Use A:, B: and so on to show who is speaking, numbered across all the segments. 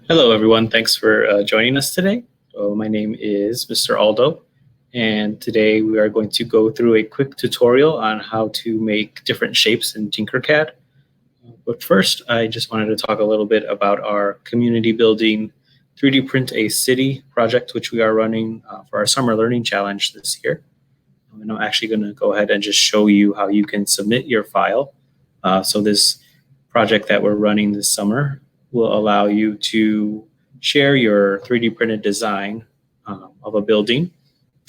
A: Hello, everyone. Thanks for joining us today. My name is Mr. Aldo, and today we are going to go through a quick tutorial on how to make different shapes in Tinkercad. But first, I just wanted to talk a little bit about our community building 3D Print a City project, which we are running for our Summer Learning Challenge this year. And I'm actually going to go ahead and just show you how you can submit your file. So this project that we're running this summer will allow you to share your 3D printed design of a building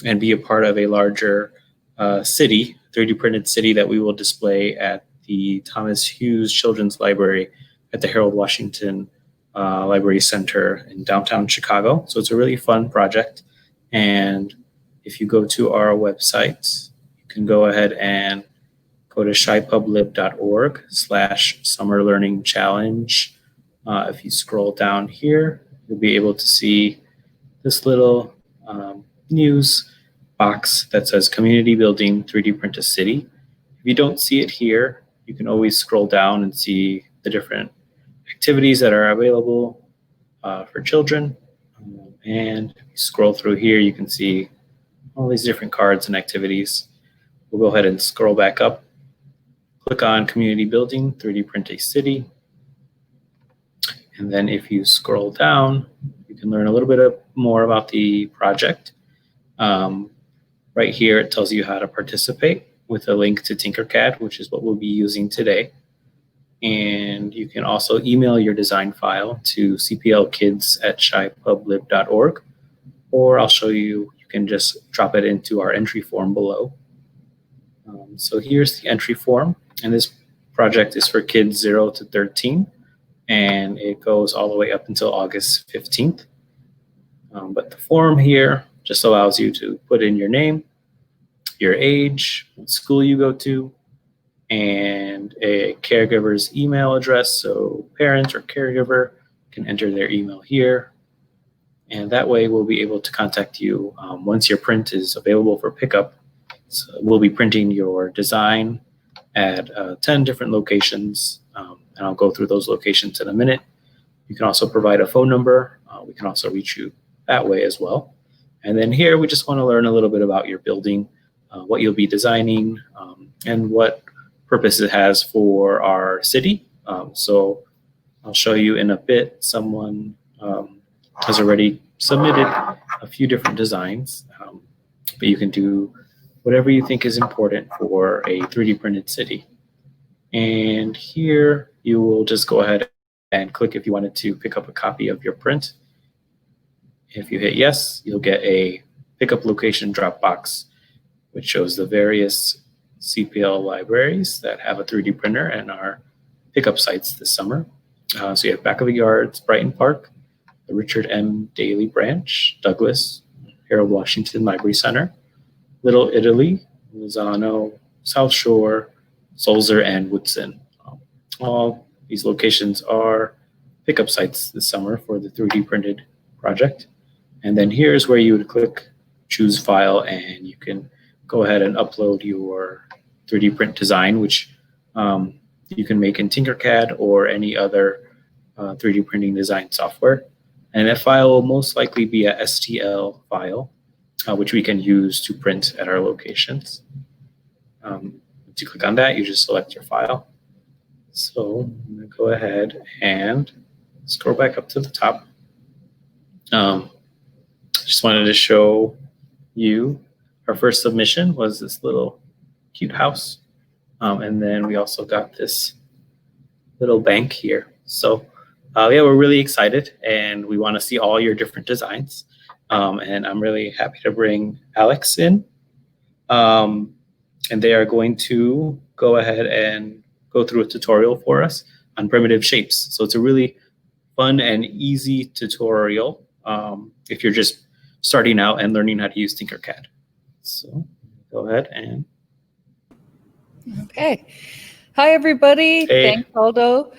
A: and be a part of a larger city, 3D printed city that we will display at the Thomas Hughes Children's Library at the Harold Washington Library Center in downtown Chicago. So it's a really fun project. And if you go to our website, you can go ahead and go to shipublib.org/summer learning challenge. If you scroll down here, you'll be able to see this little news box that says Community Building 3D Print a City. If you don't see it here, you can always scroll down and see the different activities that are available for children. And if you scroll through here, you can see all these different cards and activities. We'll go ahead and scroll back up. Click on Community Building 3D Print a City. And then if you scroll down, you can learn a little bit more about the project. Right here, it tells you how to participate with a link to Tinkercad, which is what we'll be using today. And you can also email your design file to cplkids@shipublib.org, or I'll show you, you can just drop it into our entry form below. So here's the entry form, and this project is for kids 0 to 13, and it goes all the way up until August 15th. But the form here just allows you to put in your name, your age, what school you go to, and a caregiver's email address. So parent or caregiver can enter their email here. And that way we'll be able to contact you once your print is available for pickup. So we'll be printing your design at 10 different locations, and I'll go through those locations in a minute. You can also provide a phone number. We can also reach you that way as well. And then here we just want to learn a little bit about your building, what you'll be designing, and what purpose it has for our city. So I'll show you in a bit. Someone has already submitted a few different designs, but you can do whatever you think is important for a 3D printed city. And here you will just go ahead and click if you wanted to pick up a copy of your print. If you hit yes, you'll get a pickup location drop box, which shows the various CPL libraries that have a 3D printer and are pickup sites this summer. So you have Back of the Yards, Brighton Park, the Richard M. Daley Branch, Douglas, Harold Washington Library Center, Little Italy, Lozano, South Shore, Sulzer, and Woodson. All these locations are pickup sites this summer for the 3D printed project. And then here's where you would click choose file, and you can go ahead and upload your 3D print design, which you can make in Tinkercad or any other 3D printing design software. And that file will most likely be a STL file, which we can use to print at our locations. Once you click on that, you just select your file. So I'm going to go ahead and scroll back up to the top. Just wanted to show you our first submission was this little cute house. And then we also got this little bank here. So yeah, we're really excited, and we want to see all your different designs. And I'm really happy to bring Alex in. And they are going to go ahead and go through a tutorial for us on primitive shapes. So it's a really fun and easy tutorial if you're just starting out and learning how to use Tinkercad. So go ahead and.
B: Okay. Hi, everybody.
A: Hey.
B: Thanks, Aldo.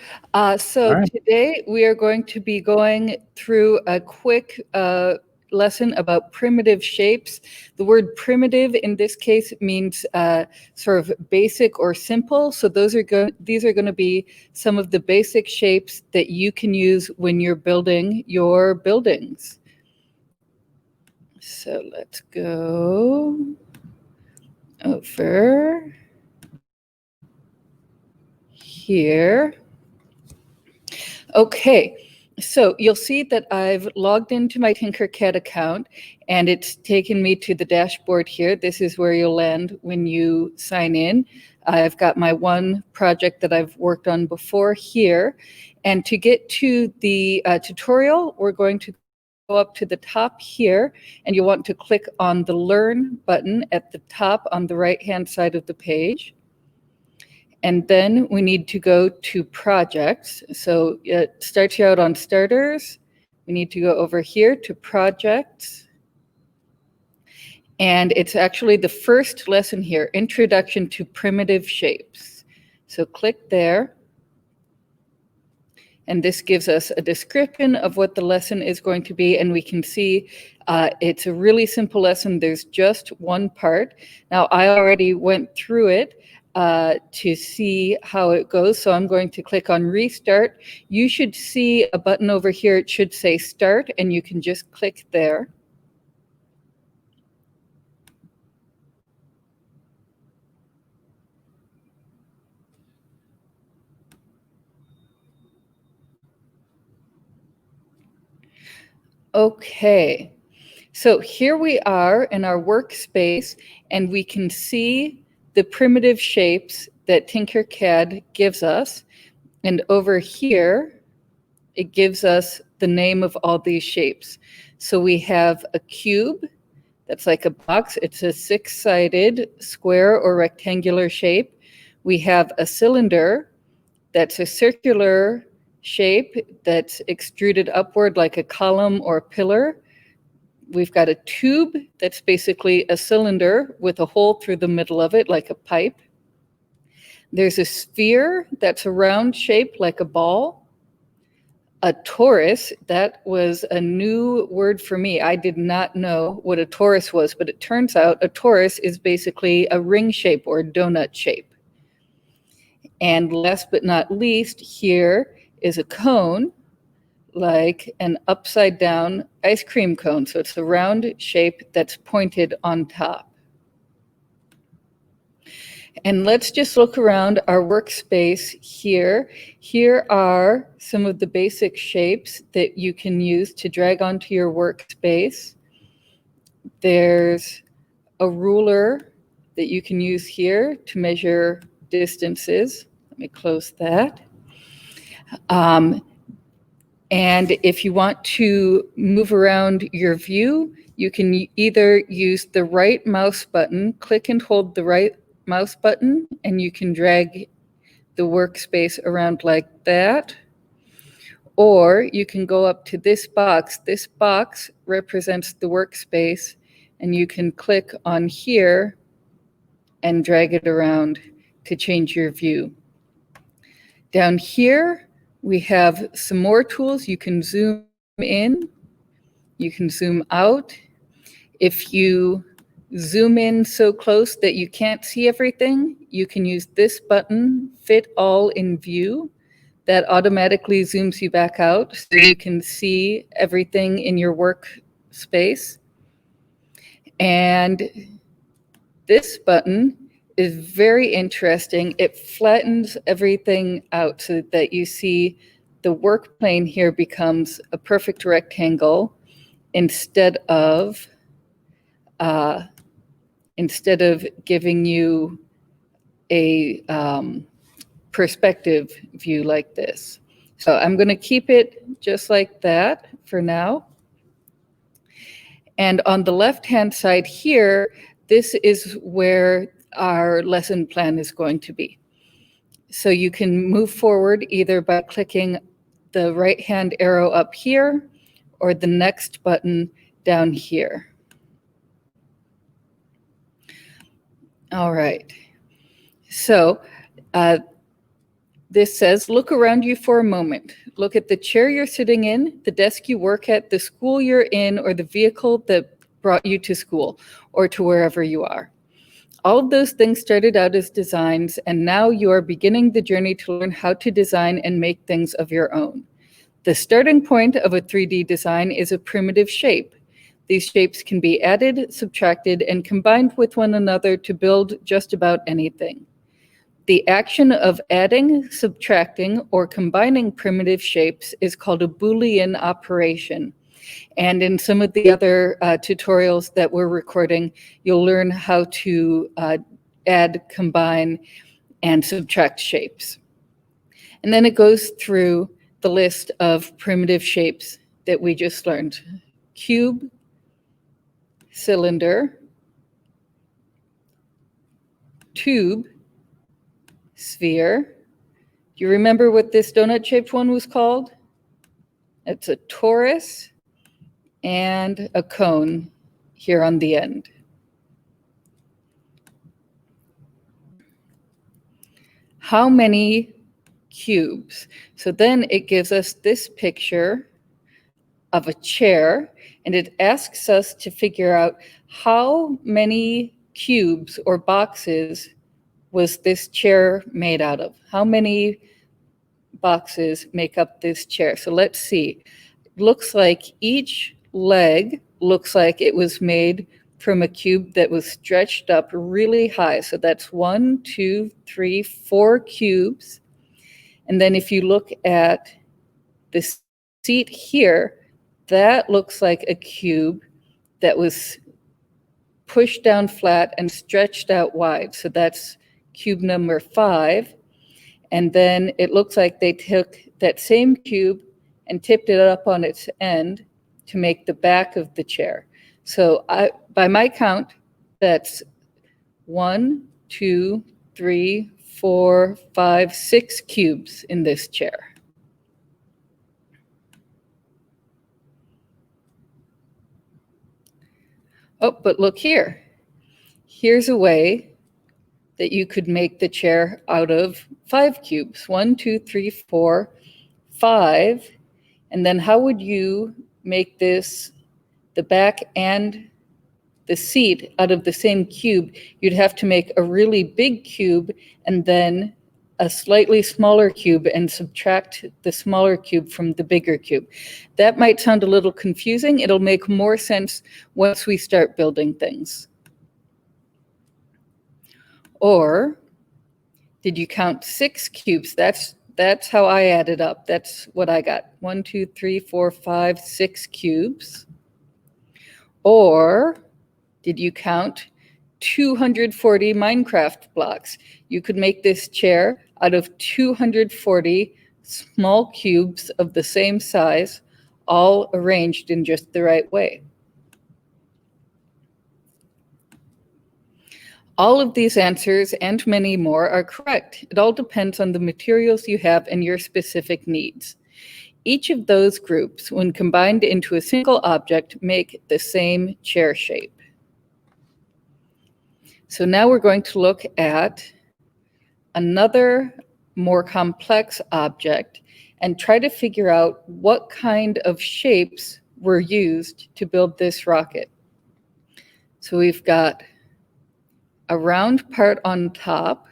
B: So
A: right.
B: Today we are going to be going through a quick lesson about primitive shapes. The word primitive in this case means sort of basic or simple. So these are going to be some of the basic shapes that you can use when you're building your buildings. So let's go over here. Okay, so you'll see that I've logged into my Tinkercad account and it's taken me to the dashboard here. This is where you'll land when you sign in. I've got my one project that I've worked on before here. And to get to the tutorial, we're going to go up to the top here, and you want to click on the Learn button at the top on the right-hand side of the page. And then we need to go to projects. So it starts you out on starters. We need to go over here to projects. And it's actually the first lesson here, Introduction to Primitive Shapes. So click there. And this gives us a description of what the lesson is going to be. And we can see it's a really simple lesson. There's just one part. Now, I already went through it to see how it goes. So I'm going to click on Restart. You should see a button over here. It should say Start, and you can just click there. Okay, so here we are in our workspace, and we can see the primitive shapes that Tinkercad gives us. And over here, it gives us the name of all these shapes. So we have a cube, that's like a box. It's a 6-sided square or rectangular shape. We have a cylinder, that's a circular shape that's extruded upward like a column or pillar. We've got a tube that's basically a cylinder with a hole through the middle of it like a pipe. There's a sphere that's a round shape like a ball. A torus, that was a new word for me. I did not know what a torus was, but it turns out a torus is basically a ring shape or a donut shape. And last but not least, here is a cone, like an upside down ice cream cone. So it's a round shape that's pointed on top. And let's just look around our workspace here. Here are some of the basic shapes that you can use to drag onto your workspace. There's a ruler that you can use here to measure distances. Let me close that. And if you want to move around your view, you can either use the right mouse button, click and hold the right mouse button, and you can drag the workspace around like that. Or you can go up to this box. This box represents the workspace, and you can click on here and drag it around to change your view. Down here, we have some more tools. You can zoom in, you can zoom out. If you zoom in so close that you can't see everything, you can use this button, Fit All in View. That automatically zooms you back out so you can see everything in your workspace. And this button is very interesting. It flattens everything out so that you see the work plane here becomes a perfect rectangle instead of giving you a perspective view like this. So I'm going to keep it just like that for now. And on the left-hand side here, this is where our lesson plan is going to be. So you can move forward either by clicking the right-hand arrow up here or the next button down here. All right. So This says, look around you for a moment. Look at the chair you're sitting in, the desk you work at, the school you're in, or the vehicle that brought you to school or to wherever you are. All of those things started out as designs, and now you are beginning the journey to learn how to design and make things of your own. The starting point of a 3D design is a primitive shape. These shapes can be added, subtracted, and combined with one another to build just about anything. The action of adding, subtracting, or combining primitive shapes is called a Boolean operation. And in some of the other tutorials that we're recording, you'll learn how to add, combine, and subtract shapes. And then it goes through the list of primitive shapes that we just learned. Cube, cylinder, tube, sphere. Do you remember what this donut-shaped one was called? It's a torus and a cone here on the end. How many cubes? So then it gives us this picture of a chair, and it asks us to figure out how many cubes or boxes was this chair made out of? How many boxes make up this chair? So let's see. It looks like each leg looks like it was made from a cube that was stretched up really high. So that's 1, 2, 3, 4 cubes. And then if you look at the seat here, that looks like a cube that was pushed down flat and stretched out wide. So that's cube number 5. And then it looks like they took that same cube and tipped it up on its end to make the back of the chair. So by my count, that's 1, 2, 3, 4, 5, 6 cubes in this chair. Oh, but look here. Here's a way that you could make the chair out of 5 cubes. 1, 2, 3, 4, 5. And then how would you make this, the back and the seat, out of the same cube? You'd have to make a really big cube and then a slightly smaller cube and subtract the smaller cube from the bigger cube. That might sound a little confusing. It'll make more sense once we start building things. Or did you count 6 cubes? That's how I added up. That's what I got. 1, 2, 3, 4, 5, 6 cubes. Or did you count 240 Minecraft blocks? You could make this chair out of 240 small cubes of the same size, all arranged in just the right way. All of these answers and many more are correct. It all depends on the materials you have and your specific needs. Each of those groups, when combined into a single object, make the same chair shape. So now we're going to look at another more complex object and try to figure out what kind of shapes were used to build this rocket. So we've got a round part on top.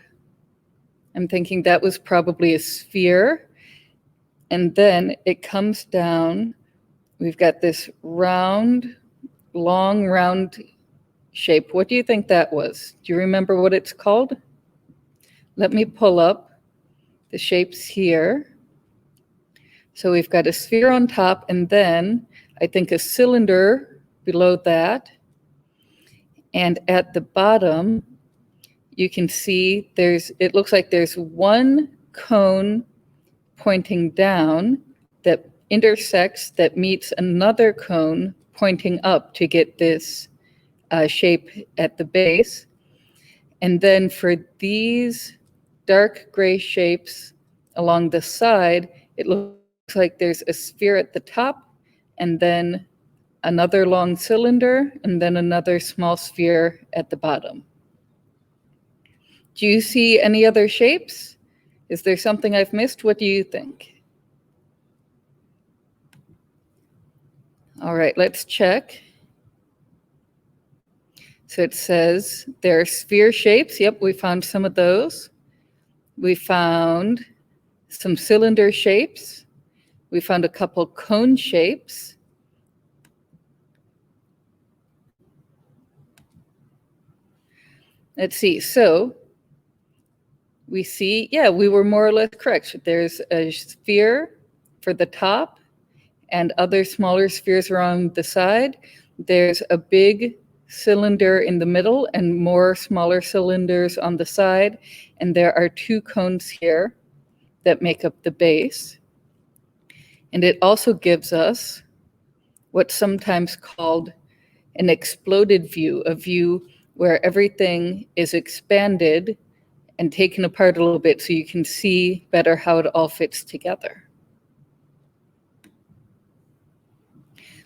B: I'm thinking that was probably a sphere. And then it comes down. We've got this round, long, round shape. What do you think that was? Do you remember what it's called? Let me pull up the shapes here. So we've got a sphere on top, and then I think a cylinder below that. And at the bottom, you can see it looks like there's one cone pointing down that intersects, that meets another cone pointing up to get this shape at the base. And then for these dark gray shapes along the side, it looks like there's a sphere at the top, and then another long cylinder, and then another small sphere at the bottom. Do you see any other shapes? Is there something I've missed? What do you think? All right, let's check. So it says there are sphere shapes. Yep, we found some of those. We found some cylinder shapes. We found a couple cone shapes. Let's see. So we see, yeah, we were more or less correct. There's a sphere for the top and other smaller spheres around the side. There's a big cylinder in the middle and more smaller cylinders on the side. And there are two cones here that make up the base. And it also gives us what's sometimes called an exploded view, a view where everything is expanded and taken apart a little bit so you can see better how it all fits together.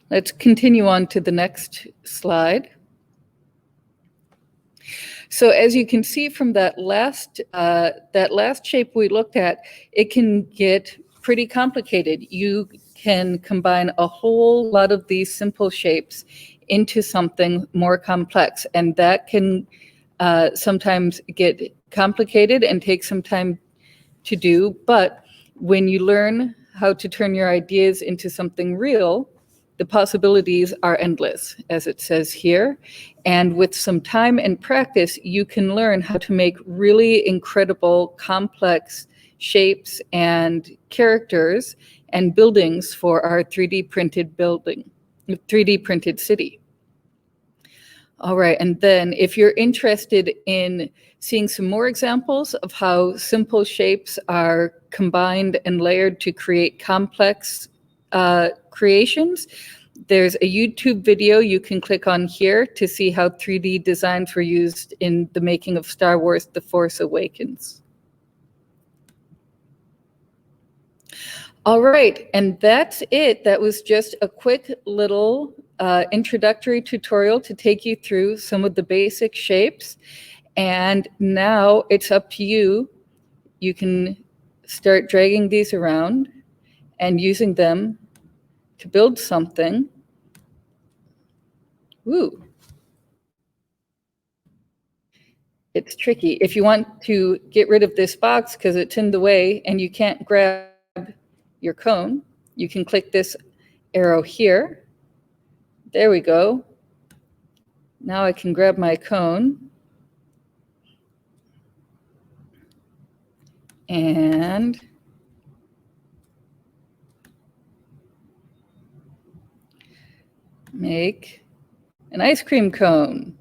B: Let's continue on to the next slide. So as you can see from that last shape we looked at, it can get pretty complicated. You can combine a whole lot of these simple shapes into something more complex, and that can sometimes get complicated and take some time to do. But when you learn how to turn your ideas into something real, the possibilities are endless, as it says here. And with some time and practice, you can learn how to make really incredible, complex shapes and characters and buildings for our 3D printed building, 3D printed city. All right, and then if you're interested in seeing some more examples of how simple shapes are combined and layered to create complex creations, there's a YouTube video you can click on here to see how 3D designs were used in the making of Star Wars: The Force Awakens. All right, and that's it. That was just a quick little introductory tutorial to take you through some of the basic shapes. And now it's up to you. You can start dragging these around and using them to build something. Ooh. It's tricky. If you want to get rid of this box because it's in the way and you can't grab your cone, you can click this arrow here. There we go. Now I can grab my cone and make an ice cream cone.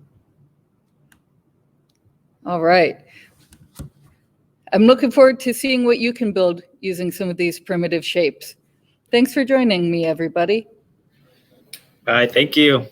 B: All right. I'm looking forward to seeing what you can build using some of these primitive shapes. Thanks for joining me, everybody.
A: Bye, thank you.